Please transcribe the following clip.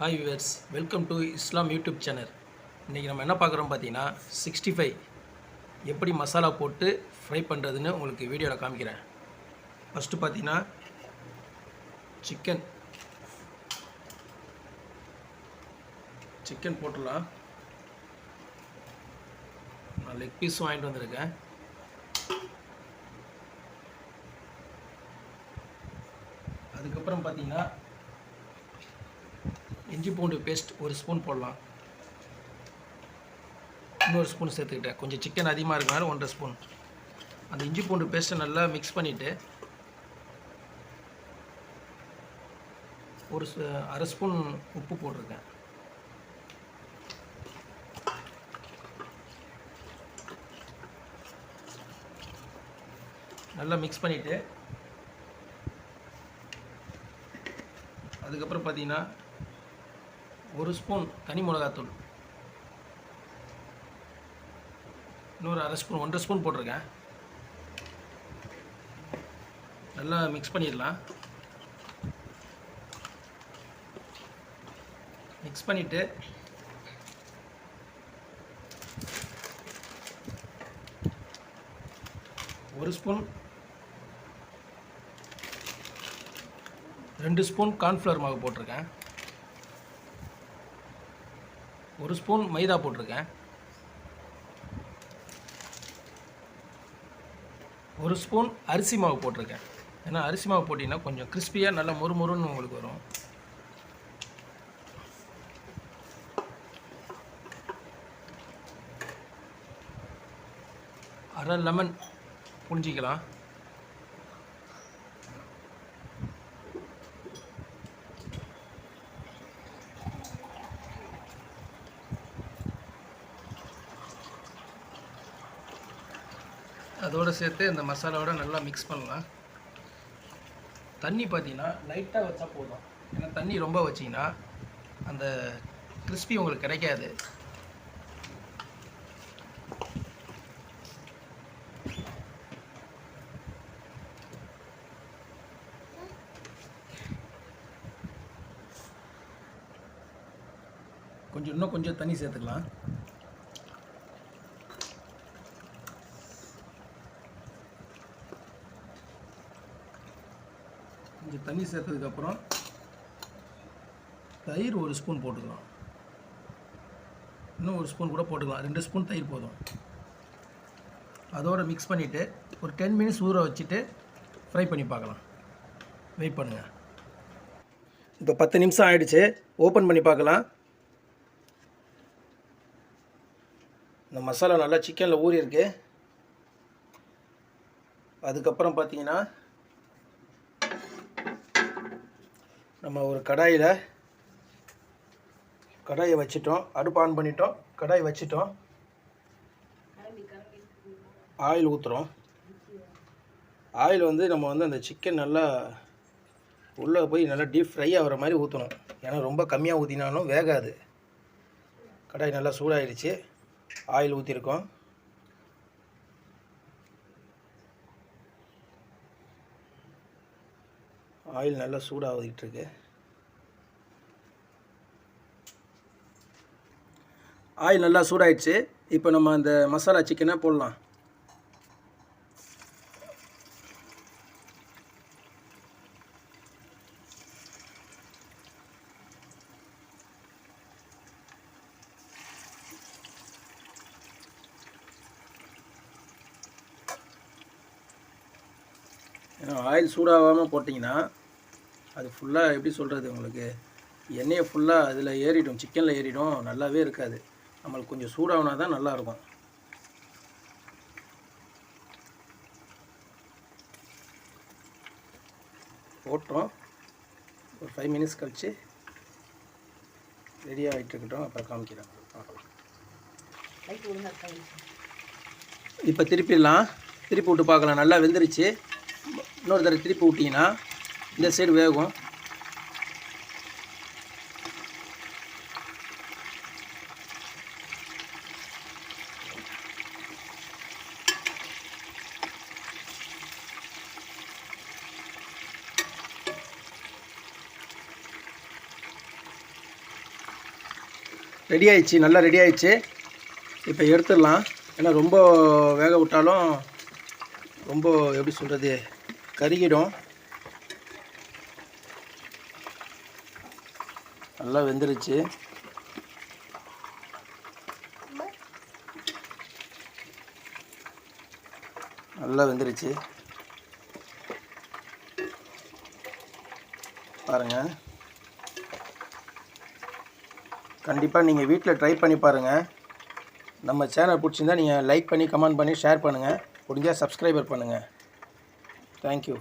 Hi viewers, welcome to Islam YouTube channel. இன்றைக்கி நம்ம என்ன பார்க்குறோம் பார்த்தீங்கன்னா 65 எப்படி மசாலா போட்டு ஃப்ரை பண்ணுறதுன்னு உங்களுக்கு வீடியோவில் காமிக்கிறேன். ஃபஸ்ட்டு பார்த்தீங்கன்னா சிக்கன் போட்டுடலாம். நான் லெக் பீஸும் வாங்கிட்டு வந்திருக்கேன். அதுக்கப்புறம் பார்த்தீங்கன்னா இஞ்சி பூண்டு பேஸ்ட் ஒரு ஸ்பூன் போடலாம். இன்னொரு ஸ்பூன் சேர்த்துக்கிட்டேன். கொஞ்சம் சிக்கன் அதிகமாக இருக்கனால 1.5 ஸ்பூன். அந்த இஞ்சி பூண்டு பேஸ்ட்டை நல்லா மிக்ஸ் பண்ணிவிட்டு ஒரு அரை ஸ்பூன் உப்பு போட்டிருக்கேன். நல்லா மிக்ஸ் பண்ணிவிட்டு அதுக்கப்புறம் பார்த்தீங்கன்னா ஒரு ஸ்பூன் தனி மிளகாத்தூள், இன்னொரு அரை ஸ்பூன் 1.5 ஸ்பூன் போட்டிருக்கேன். நல்லா மிக்ஸ் பண்ணிடலாம். மிக்ஸ் பண்ணிவிட்டு ஒரு ஸ்பூன் 2 ஸ்பூன் கார்ன்ஃப்ளவர் மாவு போட்டிருக்கேன். ஒரு ஸ்பூன் மைதா போட்டிருக்கேன். ஒரு ஸ்பூன் அரிசி மாவு போட்டிருக்கேன். ஏன்னா அரிசி மாவு போட்டிங்கன்னா கொஞ்சம் கிறிஸ்பியாக நல்லா மொறுமொறுன்னு உங்களுக்கு வரும். அரை லெமன் புழிஞ்சிக்கலாம். அதோடு சேர்த்து இந்த மசாலாவோட நல்லா மிக்ஸ் பண்ணலாம். தண்ணி பார்த்தீங்கன்னா லைட்டாக வச்சா போதும். ஏன்னா தண்ணி ரொம்ப வச்சிங்கன்னா அந்த கிறிஸ்பி உங்களுக்கு கிடைக்காது. இன்னும் கொஞ்சம் தண்ணி சேர்த்துக்கலாம். கொஞ்சம் தண்ணி சேர்த்ததுக்கப்புறம் தயிர் ஒரு ஸ்பூன் போட்டுக்கலாம். இன்னும் ஒரு ஸ்பூன் கூட போட்டுக்கலாம். 2 ஸ்பூன் தயிர் போதும். அதோடு மிக்ஸ் பண்ணிவிட்டு ஒரு 10 மினிட்ஸ் ஊற வச்சுட்டு ஃப்ரை பண்ணி பார்க்கலாம். வெயிட் பண்ணுங்கள். இப்போ 10 நிமிஷம் ஆகிடுச்சு. ஓப்பன் பண்ணி பார்க்கலாம். இந்த மசாலா நல்லா சிக்கனில் ஊறி இருக்கு. அதுக்கப்புறம் பார்த்தீங்கன்னா நம்ம ஒரு கடாயை வச்சிட்டோம். அடுப்பு ஆன் பண்ணிட்டோம். கடாய் வச்சிட்டோம். ஆயில் ஊற்றுறோம். ஆயில் நம்ம அந்த சிக்கன் நல்லா உள்ளே போய் நல்லா டீப் ஃப்ரை ஆகிற மாதிரி ஊற்றணும். ஏன்னா ரொம்ப கம்மியாக ஊற்றினாலும் வேகாது. கடாய் நல்லா சூடாகிடுச்சு. ஆயில் ஊற்றிருக்கோம். ஆயில் நல்லா சூடாகிட்டுருக்கு. ஆயில் நல்லா சூடாயிடுச்சு. இப்போ நம்ம அந்த மசாலா சிக்கனை போடலாம். ஏன்னா ஆயில் சூடாகாமல் போட்டிங்கன்னா அது ஃபுல்லாக எப்படி சொல்கிறது, உங்களுக்கு எண்ணெயை ஃபுல்லாக அதில் ஏறிடும், சிக்கனில் ஏறிடும், நல்லாவே இருக்காது. நம்மளுக்கு கொஞ்சம் சூடாகினா தான் நல்லாயிருக்கும். போட்டோம். ஒரு 5 மினிட்ஸ் கழித்து ரெடியாக ஆகிட்டு இருக்கட்டும். அப்புறம் காமிக்கிறேன், பார்க்கலாம். இப்போ திருப்பி விட்டு பார்க்கலாம். நல்லா வெந்துருச்சு. இன்னொரு தடவை திருப்பி விட்டிங்கன்னா இந்த சைடு வேகும். ரெடி ஆயிடுச்சு, நல்லா ரெடி ஆயிடுச்சு. இப்போ எடுத்துடலாம். ஏன்னா ரொம்ப வேக விட்டாலும் ரொம்ப எப்படி சொல்கிறது, கருகிடும். நல்லா வெந்துருச்சு. நல்லா வெந்துருச்சு பாருங்கள். கண்டிப்பாக நீங்கள் வீட்டில் ட்ரை பண்ணி பாருங்கள். நம்ம சேனல் பிடிச்சிருந்தா நீங்கள் லைக் பண்ணி, கமெண்ட் பண்ணி, ஷேர் பண்ணுங்கள். முடிஞ்சால் சப்ஸ்கிரைபர் பண்ணுங்கள். தேங்க்யூ.